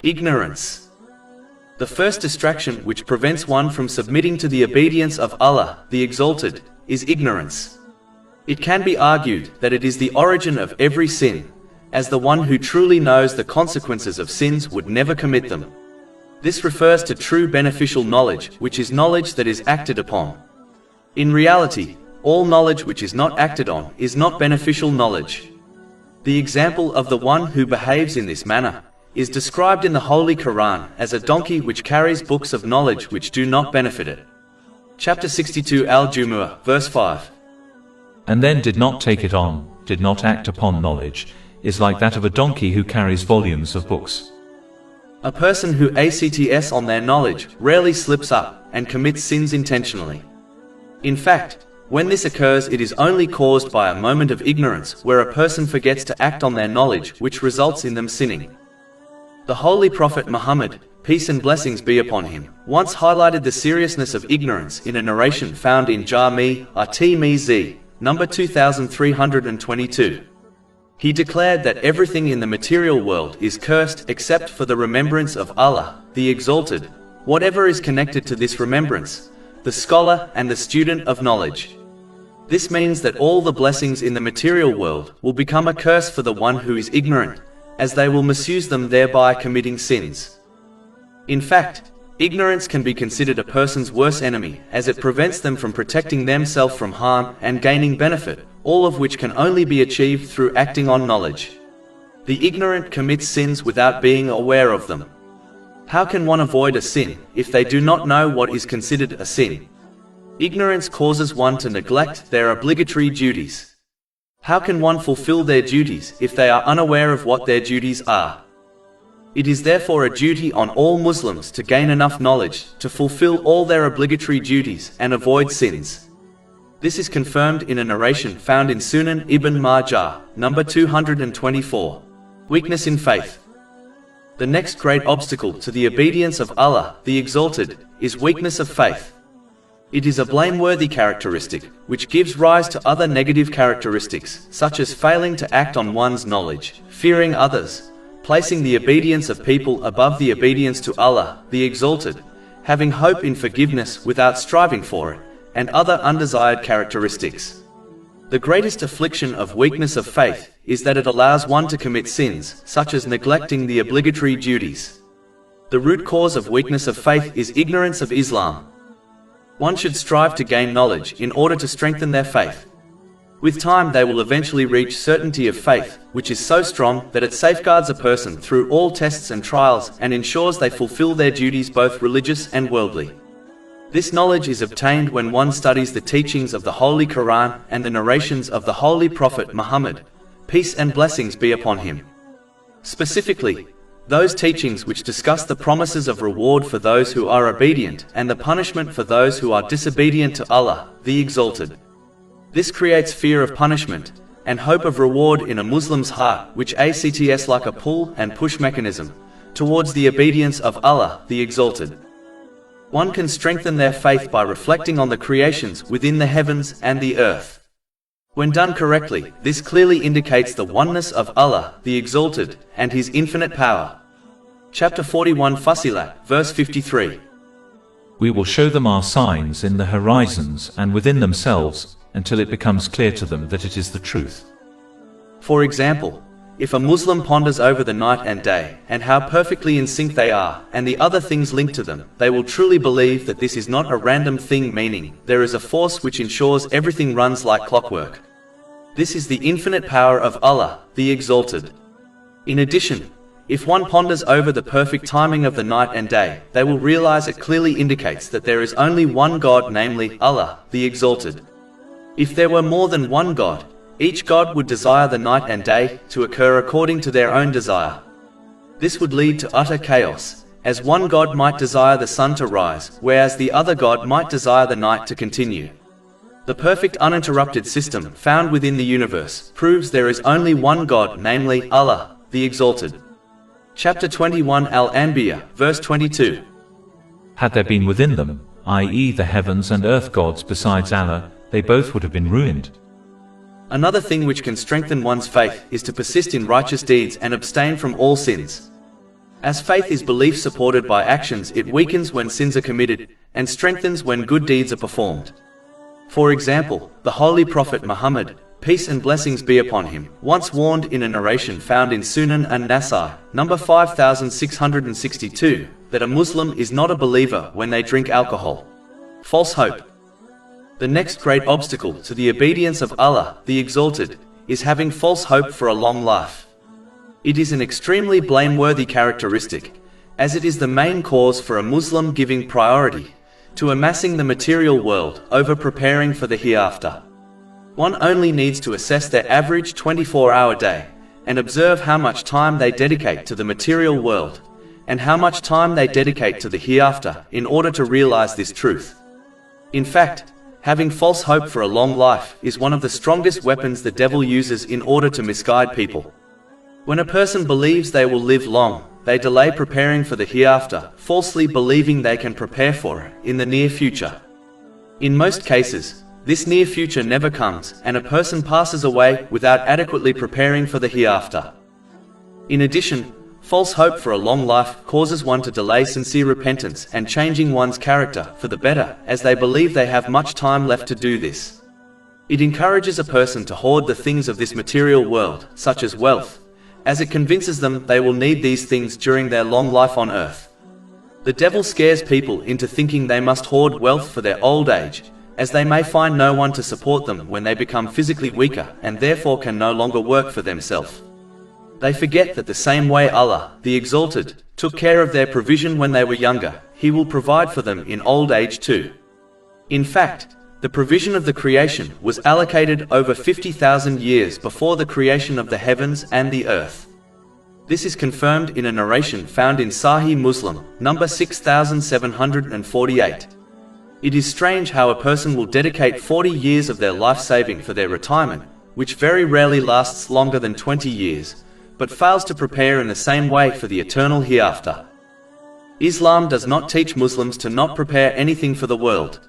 Ignorance. The first distraction which prevents one from submitting to the obedience of Allah, the Exalted, is ignorance. It can be argued that it is the origin of every sin, as the one who truly knows the consequences of sins would never commit them. This refers to true beneficial knowledge, which is knowledge that is acted upon. In reality, all knowledge which is not acted on is not beneficial knowledge. The example of the one who behaves in this manner is described in the Holy Quran as a donkey which carries books of knowledge which do not benefit it. Chapter 62 Al-Jumu'ah, verse 5. And then did not take it on, did not act upon knowledge, is like that of a donkey who carries volumes of books. A person who acts on their knowledge rarely slips up and commits sins intentionally. In fact, when this occurs, it is only caused by a moment of ignorance where a person forgets to act on their knowledge, which results in them sinning. The Holy Prophet Muhammad, peace and blessings be upon him, once highlighted the seriousness of ignorance in a narration found in Jami' at-Tirmidhi, number 2322. He declared that everything in the material world is cursed except for the remembrance of Allah, the Exalted, whatever is connected to this remembrance, the scholar and the student of knowledge. This means that all the blessings in the material world will become a curse for the one who is ignorant, as they will misuse them, thereby committing sins. In fact, ignorance can be considered a person's worst enemy, as it prevents them from protecting themselves from harm and gaining benefit, all of which can only be achieved through acting on knowledge. The ignorant commit sins without being aware of them. How can one avoid a sin if they do not know what is considered a sin? Ignorance causes one to neglect their obligatory duties. How can one fulfill their duties if they are unaware of what their duties are? It is therefore a duty on all Muslims to gain enough knowledge to fulfill all their obligatory duties and avoid sins. This is confirmed in a narration found in Sunan Ibn Majah, number 224. Weakness in faith. The next great obstacle to the obedience of Allah, the Exalted, is weakness of faith. It is a blameworthy characteristic, which gives rise to other negative characteristics, such as failing to act on one's knowledge, fearing others, placing the obedience of people above the obedience to Allah, the Exalted, having hope in forgiveness without striving for it, and other undesired characteristics. The greatest affliction of weakness of faith is that it allows one to commit sins, such as neglecting the obligatory duties. The root cause of weakness of faith is ignorance of Islam. One should strive to gain knowledge in order to strengthen their faith. With time they will eventually reach certainty of faith, which is so strong that it safeguards a person through all tests and trials and ensures they fulfill their duties, both religious and worldly. This knowledge is obtained when one studies the teachings of the Holy Quran and the narrations of the Holy Prophet Muhammad, peace and blessings be upon him. Specifically, those teachings which discuss the promises of reward for those who are obedient and the punishment for those who are disobedient to Allah, the Exalted. This creates fear of punishment and hope of reward in a Muslim's heart, which acts like a pull and push mechanism towards the obedience of Allah, the Exalted. One can strengthen their faith by reflecting on the creations within the heavens and the earth. When done correctly, this clearly indicates the oneness of Allah, the Exalted, and His infinite power. Chapter 41 Fussilat, verse 53. We will show them our signs in the horizons and within themselves, until it becomes clear to them that it is the truth. For example, if a Muslim ponders over the night and day, and how perfectly in sync they are, and the other things linked to them, they will truly believe that this is not a random thing, meaning there is a force which ensures everything runs like clockwork. This is the infinite power of Allah, the Exalted. In addition, if one ponders over the perfect timing of the night and day, they will realize it clearly indicates that there is only one God, namely Allah, the Exalted. If there were more than one God, each God would desire the night and day to occur according to their own desire. This would lead to utter chaos, as one God might desire the sun to rise, whereas the other God might desire the night to continue. The perfect uninterrupted system found within the universe proves there is only one God, namely Allah, the Exalted. Chapter 21 Al-Anbiya, verse 22. Had there been within them, i.e. the heavens and earth gods besides Allah, they both would have been ruined. Another thing which can strengthen one's faith is to persist in righteous deeds and abstain from all sins. As faith is belief supported by actions, it weakens when sins are committed, and strengthens when good deeds are performed. For example, the Holy Prophet Muhammad, peace and blessings be upon him, once warned in a narration found in Sunan an-Nasai, number 5662, that a Muslim is not a believer when they drink alcohol. False hope. The next great obstacle to the obedience of Allah, the Exalted, is having false hope for a long life. It is an extremely blameworthy characteristic, as it is the main cause for a Muslim giving priority to amassing the material world over preparing for the hereafter. One only needs to assess their average 24-hour day and observe how much time they dedicate to the material world and how much time they dedicate to the hereafter in order to realize this truth. In fact, having false hope for a long life is one of the strongest weapons the devil uses in order to misguide people. When a person believes they will live long, they delay preparing for the hereafter, falsely believing they can prepare for it in the near future. In most cases, this near future never comes, and a person passes away without adequately preparing for the hereafter. In addition, false hope for a long life causes one to delay sincere repentance and changing one's character for the better, as they believe they have much time left to do this. It encourages a person to hoard the things of this material world, such as wealth, as it convinces them they will need these things during their long life on earth. The devil scares people into thinking they must hoard wealth for their old age, as they may find no one to support them when they become physically weaker and therefore can no longer work for themselves. They forget that the same way Allah, the Exalted, took care of their provision when they were younger, He will provide for them in old age too. In fact, the provision of the creation was allocated over 50,000 years before the creation of the heavens and the earth. This is confirmed in a narration found in Sahih Muslim, number 6748. It is strange how a person will dedicate 40 years of their life saving for their retirement, which very rarely lasts longer than 20 years, but fails to prepare in the same way for the eternal hereafter. Islam does not teach Muslims to not prepare anything for the world.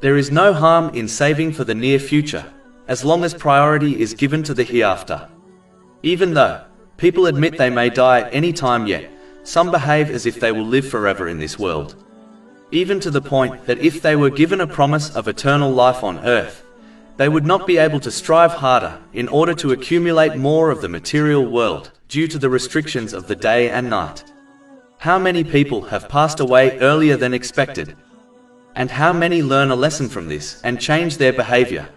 There is no harm in saving for the near future, as long as priority is given to the hereafter. Even though people admit they may die at any time, yet some behave as if they will live forever in this world. Even to the point that if they were given a promise of eternal life on earth, they would not be able to strive harder in order to accumulate more of the material world due to the restrictions of the day and night. How many people have passed away earlier than expected? And how many learn a lesson from this and change their behavior?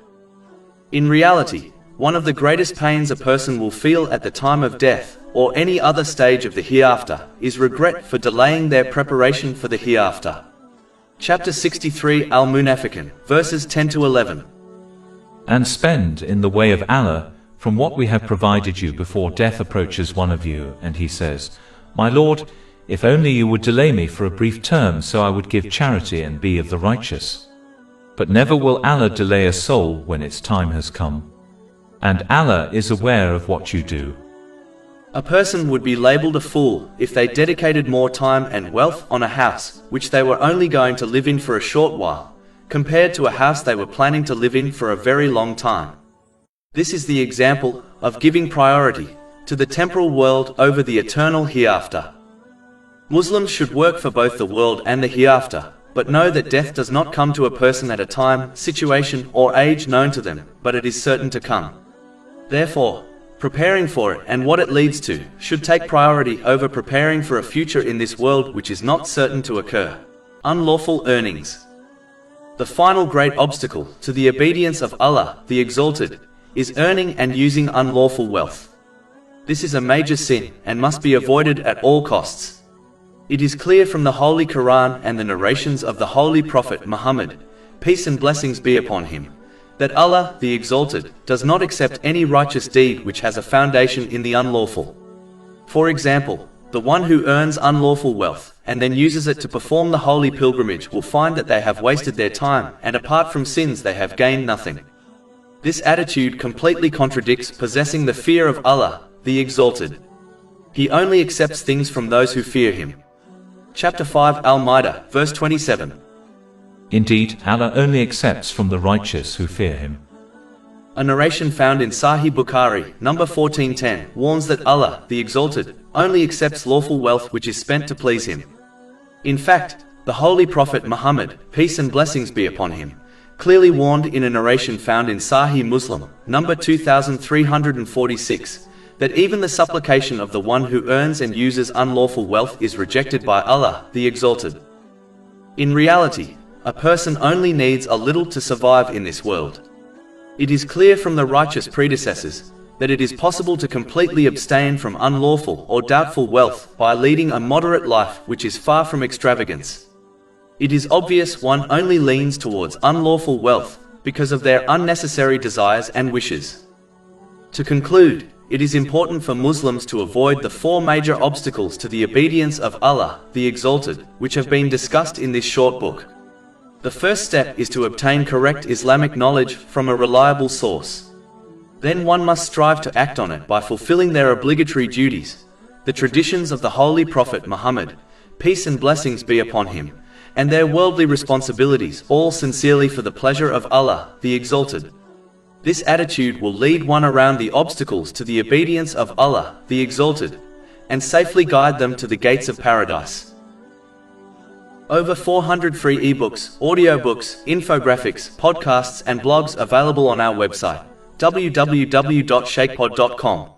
In reality, one of the greatest pains a person will feel at the time of death or any other stage of the hereafter is regret for delaying their preparation for the hereafter. Chapter 63 Al-Munafiqun, verses 10 to 11. And spend in the way of Allah from what we have provided you before death approaches one of you, and he says, My Lord, if only you would delay me for a brief term so I would give charity and be of the righteous. But never will Allah delay a soul when its time has come. And Allah is aware of what you do. A person would be labeled a fool if they dedicated more time and wealth on a house which they were only going to live in for a short while, compared to a house they were planning to live in for a very long time. This is the example of giving priority to the temporal world over the eternal hereafter. Muslims should work for both the world and the hereafter, but know that death does not come to a person at a time, situation, or age known to them, but it is certain to come. Therefore, preparing for it and what it leads to should take priority over preparing for a future in this world which is not certain to occur. Unlawful earnings. The final great obstacle to the obedience of Allah, the Exalted, is earning and using unlawful wealth. This is a major sin and must be avoided at all costs. It is clear from the Holy Quran and the narrations of the Holy Prophet Muhammad, peace and blessings be upon him, that Allah, the Exalted, does not accept any righteous deed which has a foundation in the unlawful. For example, the one who earns unlawful wealth and then uses it to perform the holy pilgrimage will find that they have wasted their time, and apart from sins they have gained nothing. This attitude completely contradicts possessing the fear of Allah, the Exalted. He only accepts things from those who fear him. Chapter 5 Al-Ma'idah, verse 27. Indeed, Allah only accepts from the righteous who fear him. A narration found in Sahih Bukhari, number 1410, warns that Allah, the Exalted, only accepts lawful wealth which is spent to please Him. In fact, the Holy Prophet Muhammad, peace and blessings be upon him, clearly warned in a narration found in Sahih Muslim, number 2346, that even the supplication of the one who earns and uses unlawful wealth is rejected by Allah, the Exalted. In reality, a person only needs a little to survive in this world. It is clear from the righteous predecessors that it is possible to completely abstain from unlawful or doubtful wealth by leading a moderate life which is far from extravagance. It is obvious one only leans towards unlawful wealth because of their unnecessary desires and wishes. To conclude, it is important for Muslims to avoid the four major obstacles to the obedience of Allah, the Exalted, which have been discussed in this short book. The first step is to obtain correct Islamic knowledge from a reliable source. Then one must strive to act on it by fulfilling their obligatory duties, the traditions of the Holy Prophet Muhammad, peace and blessings be upon him, and their worldly responsibilities, all sincerely for the pleasure of Allah, the Exalted. This attitude will lead one around the obstacles to the obedience of Allah, the Exalted, and safely guide them to the gates of paradise. Over 400 free ebooks, audiobooks, infographics, podcasts and blogs available on our website, www.shakepod.com.